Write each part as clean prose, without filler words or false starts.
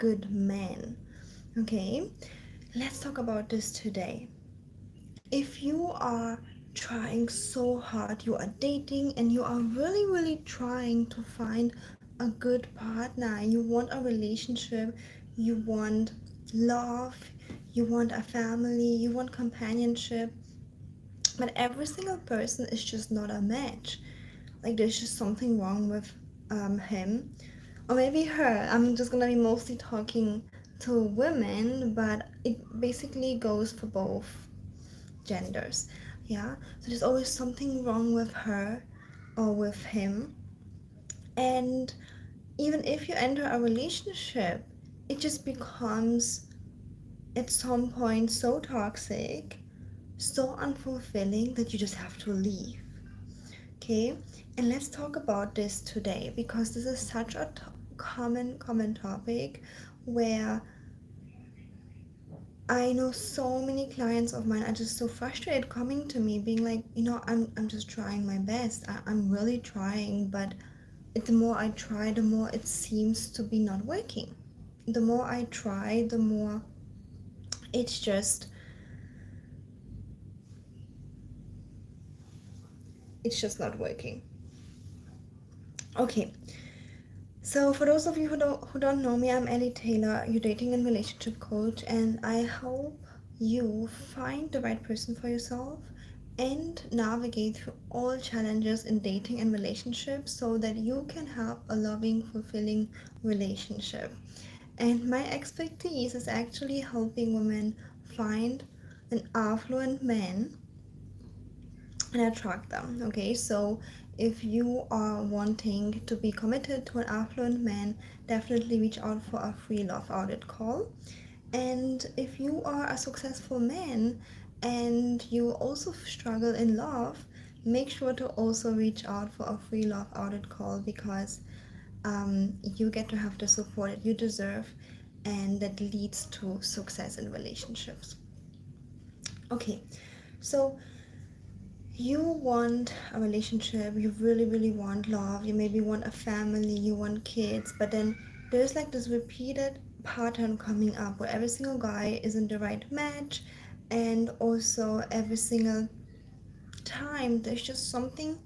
good man. Okay, let's talk about this today. If you are trying so hard, you are dating and you are really, really trying to find a good partner, you want a relationship, you want love, you want a family, you want companionship, but every single person is just not a match. Like there's just something wrong with him or maybe her. I'm just gonna be mostly talking to women, but it basically goes for both genders. Yeah, so there's always something wrong with her or with him, and even if you enter a relationship, it just becomes at some point so toxic, so unfulfilling that you just have to leave. Okay, and let's talk about this today because this is such a common topic where I know so many clients of mine are just so frustrated coming to me being like, I'm just trying my best. I'm really trying, but the more I try, the more it seems to be not working. The more I try, the more it's just not working. Okay, so for those of you who don't know me, I'm Ellie Taylor, your dating and relationship coach, and I hope you find the right person for yourself and navigate through all challenges in dating and relationships so that you can have a loving, fulfilling relationship. And my expertise is actually helping women find an affluent man and attract them. Okay, so if you are wanting to be committed to an affluent man, definitely reach out for a free love audit call. And if you are a successful man and you also struggle in love, make sure to also reach out for a free love audit call because you get to have the support that you deserve and that leads to success in relationships. Okay, so you want a relationship, you really, really want love, you maybe want a family, you want kids, but then there's like this repeated pattern coming up where every single guy isn't the right match, and also every single time there's just something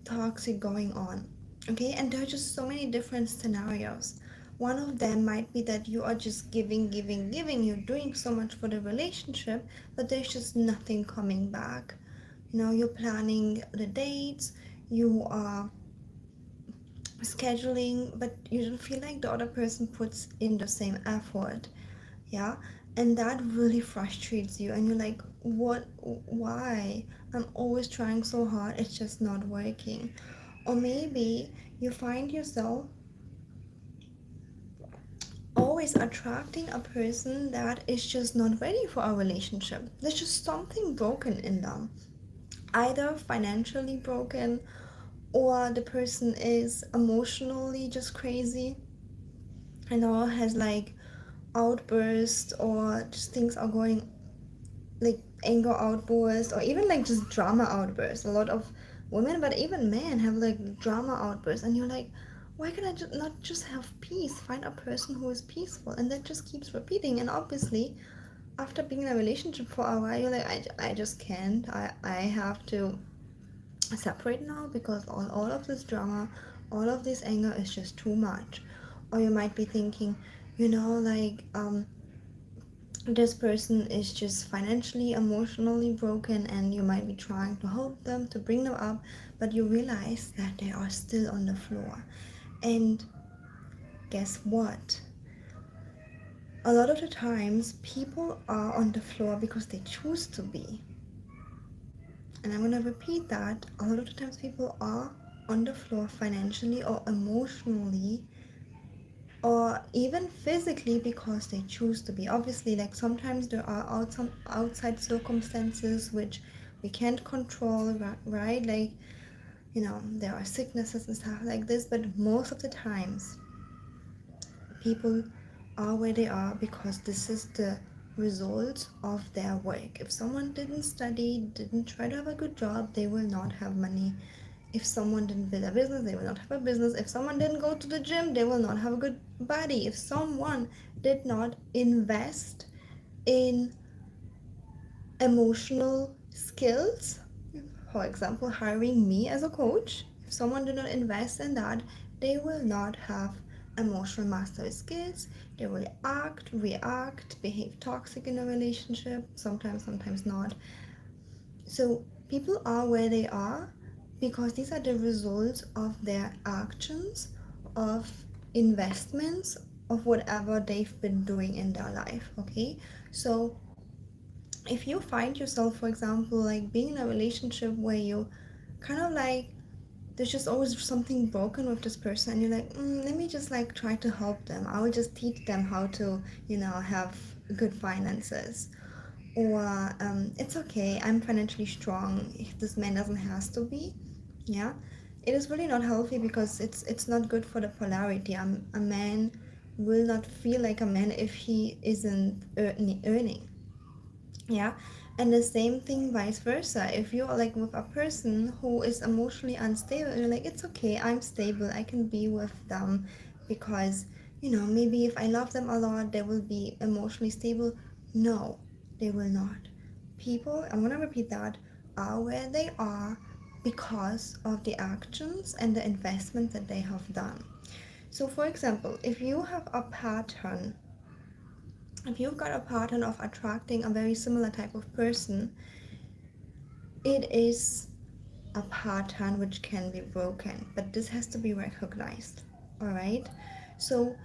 toxic going on. Okay, and there are just so many different scenarios. One of them might be that you are just giving, you're doing so much for the relationship, but there's just nothing coming back. You're planning the dates, you are scheduling, but you don't feel like the other person puts in the same effort. Yeah, and that really frustrates you and you're like, why? I'm always trying so hard, it's just not working. Or maybe you find yourself always attracting a person that is just not ready for a relationship. There's just something broken in them, either financially broken or the person is emotionally just crazy, has like outbursts, or just things are going like anger outbursts, or even like just drama outbursts. A lot of women, but even men, have like drama outbursts, and you're like, why can I not just have peace? Find a person who is peaceful, and that just keeps repeating. And obviously, after being in a relationship for a while, you're like, I just can't. I have to separate now because all of this drama, all of this anger is just too much. Or you might be thinking, this person is just financially, emotionally broken, and you might be trying to help them, to bring them up, but you realize that they are still on the floor. And guess what? A lot of the times, people are on the floor because they choose to be. And I'm gonna repeat that. A lot of the times, people are on the floor financially or emotionally or even physically because they choose to be. Obviously, like sometimes there are outside circumstances which we can't control, right? Like, there are sicknesses and stuff like this, but most of the times people are where they are because this is the result of their work. If someone didn't study, didn't try to have a good job, they will not have money. If someone didn't build a business, they will not have a business. If someone didn't go to the gym, they will not have a good If someone did not invest in emotional skills, for example, hiring me as a coach, if someone did not invest in that, they will not have emotional mastery skills. They will act, react, behave toxic in a relationship, sometimes not. So people are where they are because these are the results of their actions, of investments, of whatever they've been doing in their life. Okay, so if you find yourself, for example, like being in a relationship where you kind of like there's just always something broken with this person, and you're like, let me just like try to help them. I will just teach them how to, have good finances. Or it's okay, I'm financially strong. If this man doesn't has to be, yeah, it is really not healthy because it's not good for the polarity. A man will not feel like a man if he isn't earning. Yeah, and the same thing vice versa. If you're like with a person who is emotionally unstable, and you're like, it's okay, I'm stable, I can be with them because, maybe if I love them a lot they will be emotionally stable. No, they will not. People, I'm gonna repeat that, are where they are because of the actions and the investment that they have done. So for example, if you've got a pattern of attracting a very similar type of person, it is a pattern which can be broken, but this has to be recognized. All right. So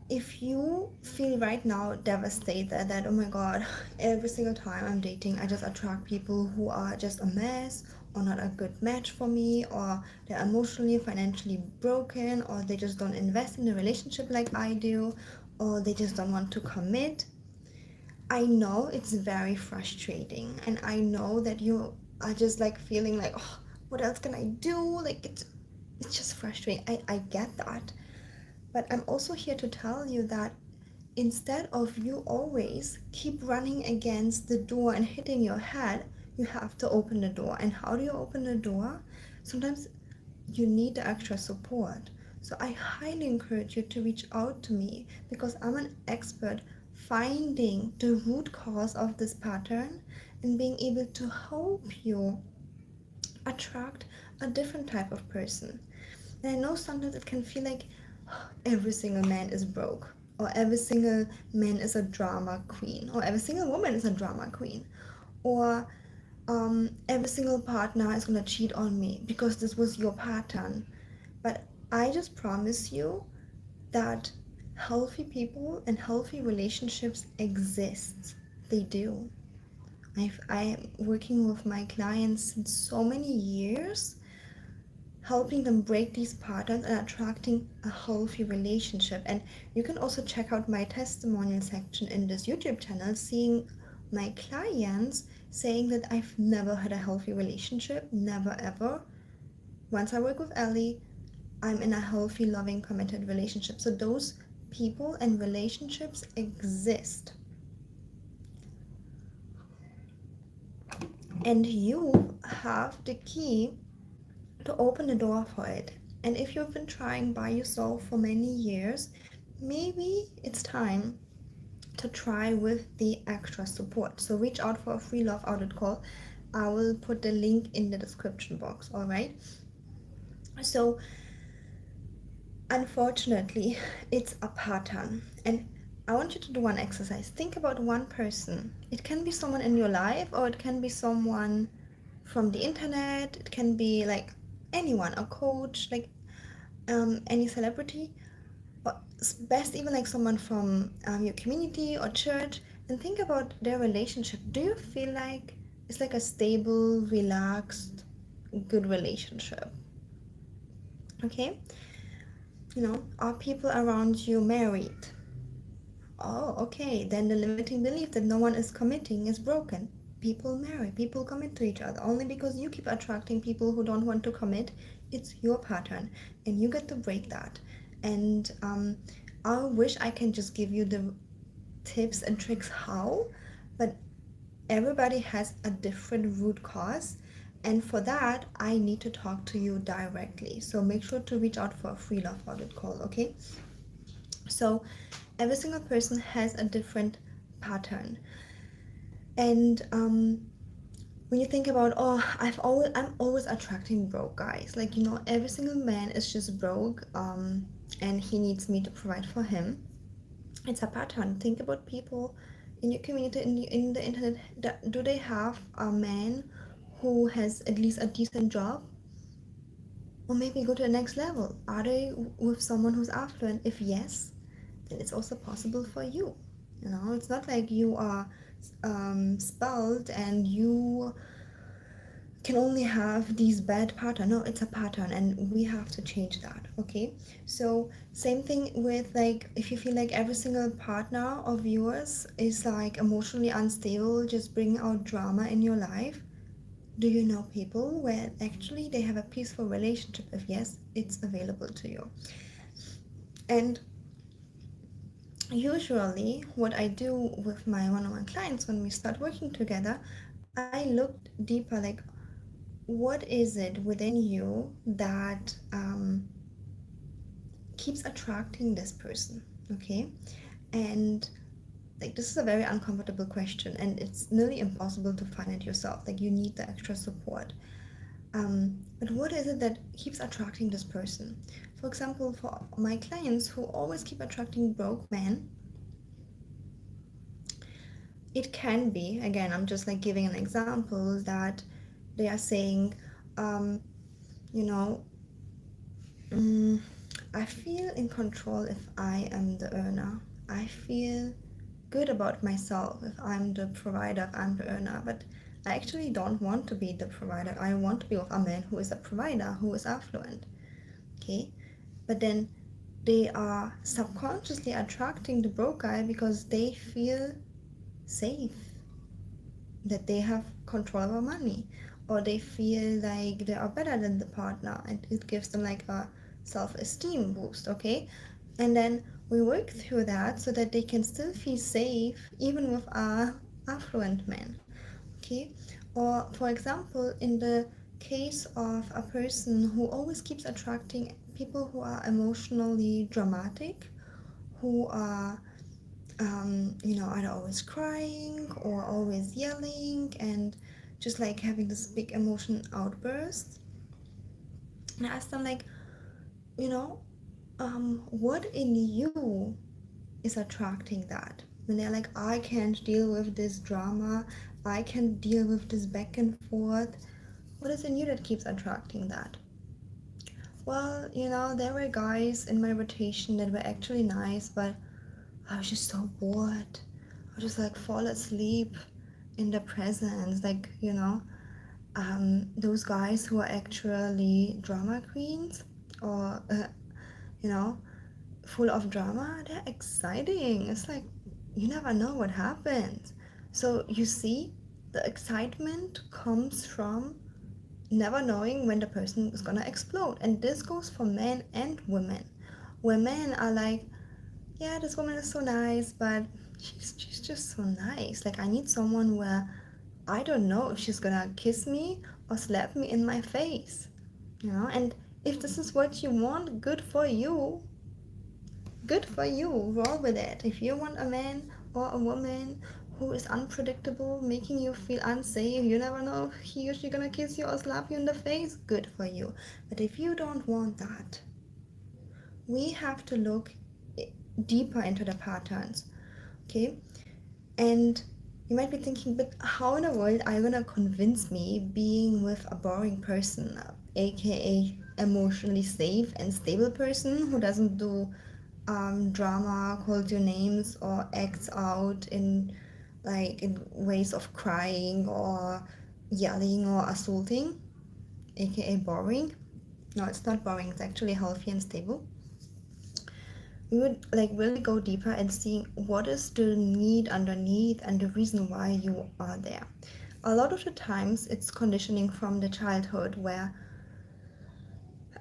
if you feel right now devastated that, oh my god, every single time I'm dating I just attract people who are just a mess, or not a good match for me, or they're emotionally, financially broken, or they just don't invest in the relationship like I do, or they just don't want to commit, I know it's very frustrating, and I know that you are just like feeling like, oh, what else can I do? Like it's just frustrating. I get that. But I'm also here to tell you that instead of you always keep running against the door and hitting your head, you have to open the door. And how do you open the door? Sometimes you need the extra support. So I highly encourage you to reach out to me because I'm an expert finding the root cause of this pattern and being able to help you attract a different type of person. And I know sometimes it can feel like every single man is broke, or every single man is a drama queen, or every single woman is a drama queen, or every single partner is gonna cheat on me because this was your pattern. But I just promise you that healthy people and healthy relationships exist. They do. I'm working with my clients since so many years, helping them break these patterns and attracting a healthy relationship. And you can also check out my testimonial section in this YouTube channel, seeing my clients saying that I've never had a healthy relationship, never ever. Once I work with Ellie, I'm in a healthy, loving, committed relationship. So those people and relationships exist. And you have the key to open the door for it. And if you've been trying by yourself for many years, maybe it's time to try with the extra support. So reach out for a free love audit call. I will put the link in the description box, all right? So unfortunately, it's a pattern. And I want you to do one exercise. Think about one person. It can be someone in your life, or it can be someone from the internet. It can be like anyone, a coach, like any celebrity, or best even like someone from your community or church, and think about their relationship. Do you feel like it's like a stable, relaxed, good relationship? Okay, are people around you married? Oh, okay, then the limiting belief that no one is committing is broken. People marry, people commit to each other. Only because you keep attracting people who don't want to commit, it's your pattern, and you get to break that. And I wish I can just give you the tips and tricks how, but everybody has a different root cause, And for that, I need to talk to you directly. So make sure to reach out for a free love audit call, okay? So every single person has a different pattern. And when you think about, oh, I'm always attracting broke guys. Like, every single man is just broke, and he needs me to provide for him. It's a pattern. Think about people in your community, in the internet. Do they have a man who has at least a decent job, or maybe go to the next level? Are they with someone who's affluent? If yes, then it's also possible for you. It's not like you are spelled and you can only have these bad pattern. No, it's a pattern, and we have to change that. Okay, so same thing with, like, if you feel like every single partner of yours is like emotionally unstable, just bringing out drama in your life. Do you know people where actually they have a peaceful relationship? If yes, it's available to you. And usually what I do with my one-on-one clients when we start working together, I looked deeper, like, what is it within you that keeps attracting this person? Okay, and like, this is a very uncomfortable question, and it's nearly impossible to find it yourself. Like, you need the extra support. But what is it that keeps attracting this person? For example, for my clients who always keep attracting broke men, it can be, again, I'm just like giving an example, that they are saying, um, you know, mm, I feel in control if I am the earner. I feel good about myself if I'm the provider, if I'm the earner. But I actually don't want to be the provider. I want to be with a man who is a provider, who is affluent. Okay? But then they are subconsciously attracting the broke guy because they feel safe, that they have control over money, or they feel like they are better than the partner, and it gives them like a self-esteem boost. Okay, and then we work through that so that they can still feel safe even with a affluent man. Okay, or for example, in the case of a person who always keeps attracting people who are emotionally dramatic, who are either always crying or always yelling and just like having this big emotion outburst. And I asked them, like, you know, what in you is attracting that? When they're like, I can't deal with this drama, I can't deal with this back and forth. What is in you that keeps attracting that? Well, there were guys in my rotation that were actually nice, but I was just so bored. I would just like fall asleep in the presence, like, those guys who are actually drama queens, or you know full of drama, they're exciting. It's like you never know what happens. So you see, the excitement comes from never knowing when the person is gonna explode. And this goes for men and women, where men are like, yeah, this woman is so nice, but she's just so nice. Like, I need someone where I don't know if she's gonna kiss me or slap me in my face. And if this is what you want, good for you. Good for you. Roll with it. If you want a man or a woman who is unpredictable, making you feel unsafe, you never know if he or she gonna kiss you or slap you in the face, good for you. But if you don't want that, we have to look deeper into the patterns. Okay, and you might be thinking, but how in the world are you gonna convince me being with a boring person, aka emotionally safe and stable person who doesn't do drama, calls your names, or acts out in ways of crying or yelling or assaulting, aka boring? No, it's not boring, it's actually healthy and stable. We would like really go deeper and see what is the need underneath and the reason why you are there. A lot of the times it's conditioning from the childhood, where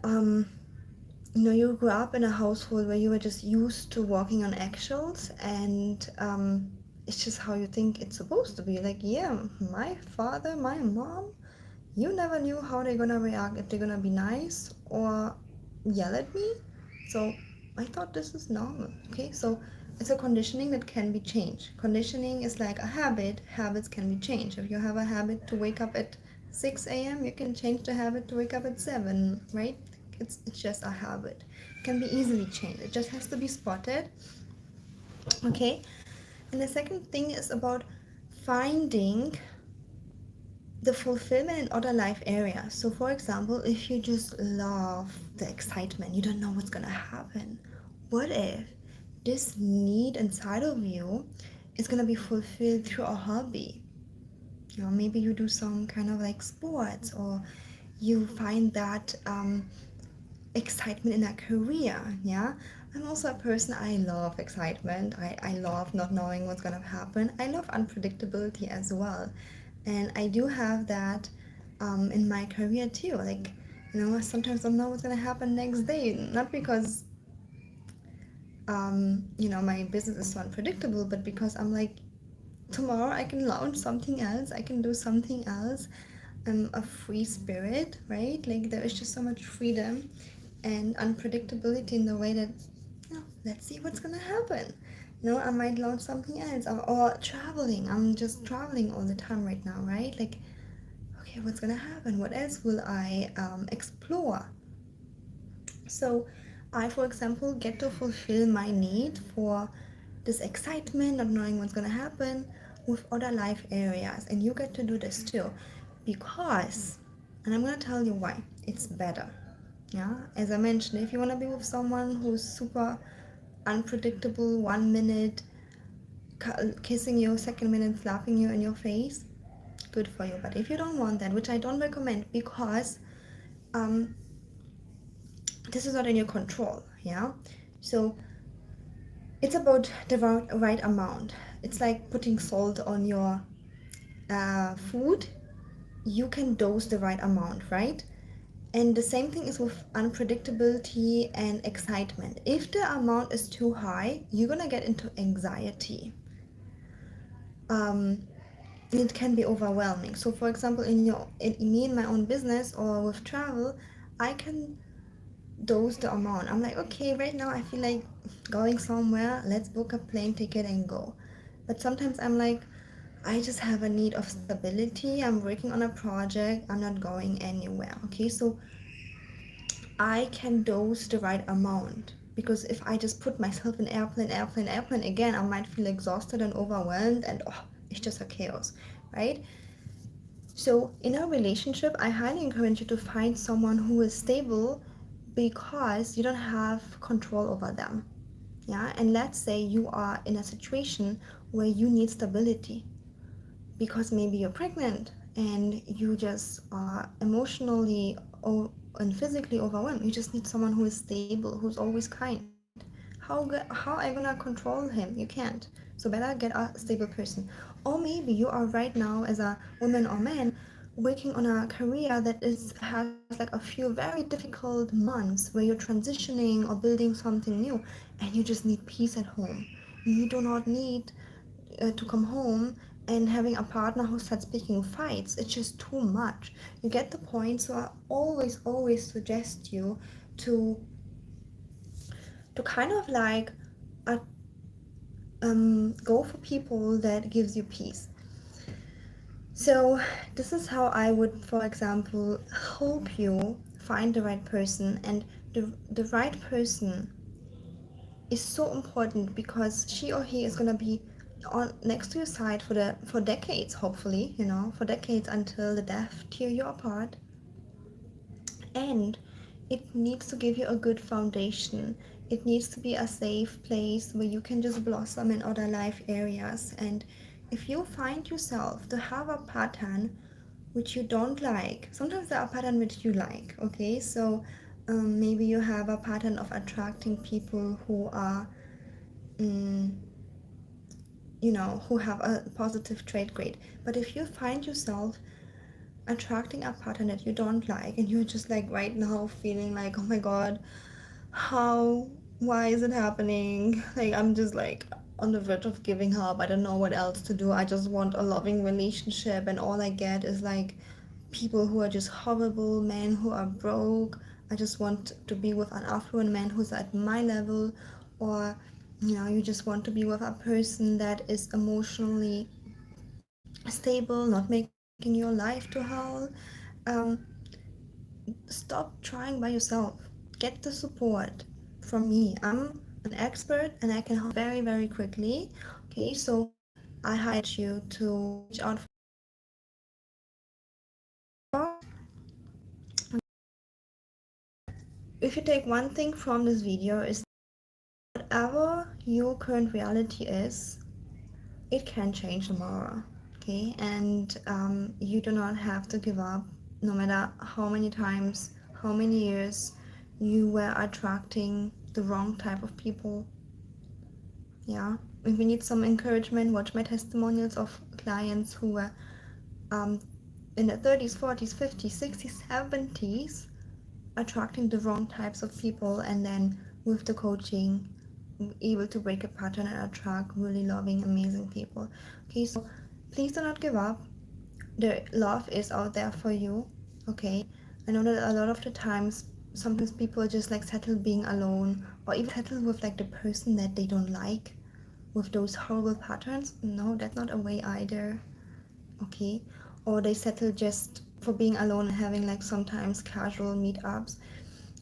um you grew up in a household where you were just used to walking on eggshells, and it's just how you think it's supposed to be. Like, yeah, my father, my mom, you never knew how they're gonna react, if they're gonna be nice or yell at me. So I thought this is normal. Okay, so it's a conditioning that can be changed. Conditioning is like a habit. Habits can be changed. If you have a habit to wake up at 6 a.m., you can change the habit to wake up at 7, right? It's just a habit. It can be easily changed. It just has to be spotted. Okay, and the second thing is about finding the fulfillment in other life areas. So, for example, if you just love the excitement, you don't know what's gonna happen. What if this need inside of you is gonna be fulfilled through a hobby? You know, maybe you do some kind of like sports, or you find that excitement in a career. Yeah, I'm also a person, I love excitement. I love not knowing what's gonna happen. I love unpredictability as well, and I do have that in my career too. Like, you know, I sometimes don't know what's gonna happen next day, not because you know, my business is so unpredictable, but because I'm like, tomorrow I can launch something else, I can do something else. I'm a free spirit, right? Like, there is just so much freedom and unpredictability in the way that, you know, let's see what's gonna happen. You know, I might launch something else, or traveling. I'm just traveling all the time right now, right? Like, okay, what's gonna happen? What else will I explore? So, I, for example, get to fulfill my need for this excitement, not knowing what's gonna happen, with other life areas, and you get to do this too, because, and I'm gonna tell you why it's better. Yeah, as I mentioned, if you wanna be with someone who's super unpredictable, 1 minute kissing you, second minute slapping you in your face, good for you. But if you don't want that, which I don't recommend, because um, this is not in your control. Yeah, so it's about the right amount. It's like putting salt on your food. You can dose the right amount, right? And the same thing is with unpredictability and excitement. If the amount is too high, you're gonna get into anxiety. Um, it can be overwhelming. So, for example, in me in my own business or with travel, I can dose the amount. I'm like, okay, right now I feel like going somewhere. Let's book a plane ticket and go. But sometimes I'm like, I just have a need of stability. I'm working on a project. I'm not going anywhere. Okay, so I can dose the right amount, because if I just put myself in airplane again, I might feel exhausted and overwhelmed, and oh, it's just a chaos, right? So in a relationship, I highly encourage you to find someone who is stable, because you don't have control over them. Yeah, and let's say you are in a situation where you need stability, because maybe you're pregnant and you just are emotionally and physically overwhelmed. You just need someone who is stable, who's always kind. How are you gonna control him? You can't. So better get a stable person. Or maybe you are right now, as a woman or man, working on a career that is has like a few very difficult months where you're transitioning or building something new, and you just need peace at home. You do not need to come home and having a partner who starts picking fights. It's just too much. You get the point. So I always suggest you to kind of like uh, go for people that gives you peace. So this is how I would, for example, help you find the right person. And the right person is so important, because she or he is gonna be on next to your side for decades, hopefully, you know, for decades, until the death tear you apart. And it needs to give you a good foundation. It needs to be a safe place where you can just blossom in other life areas. And if you find yourself to have a pattern which you don't like, sometimes there are patterns which you like. Okay, so maybe you have a pattern of attracting people who are mm, you know, who have a positive trait, great. But if you find yourself attracting a pattern that you don't like, and you're just like right now feeling like, oh my god, how, why is it happening? Like, I'm just like on the verge of giving up. I don't know what else to do. I just want a loving relationship, and all I get is like people who are just horrible, men who are broke. I just want to be with an affluent man who's at my level, or you just want to be with a person that is emotionally stable, not making your life to hell. Um, Stop trying by yourself. Get the support from me. I'm an expert and I can help very, very quickly. Okay, so I highlight you to reach out for if you take one thing from this video is whatever your current reality is, it can change tomorrow. Okay, and you do not have to give up no matter how many times, how many years you were attracting the wrong type of people. Yeah, if you need some encouragement, watch my testimonials of clients who were um, in their 30s, 40s, 50s, 60s, 70s attracting the wrong types of people, and then with the coaching able to break a pattern and attract really loving, amazing people. Okay, so please do not give up. The love is out there for you. Okay, I know that a lot of the times sometimes people just like settle being alone, or even settle with like the person that they don't like, with those horrible patterns. No, that's not a way either. Okay, or they settle just for being alone and having like sometimes casual meetups.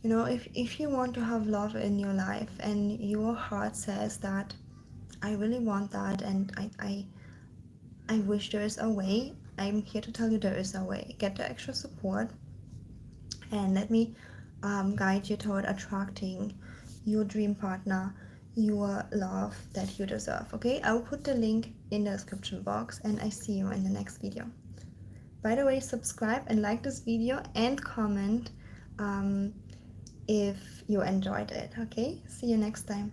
If you want to have love in your life and your heart says that I really want that, and I wish there is a way, I'm here to tell you there is a way. Get the extra support and let me guide you toward attracting your dream partner, your love that you deserve. Okay, I'll put the link in the description box, and I see you in the next video. By the way, subscribe and like this video and comment if you enjoyed it. Okay, see you next time.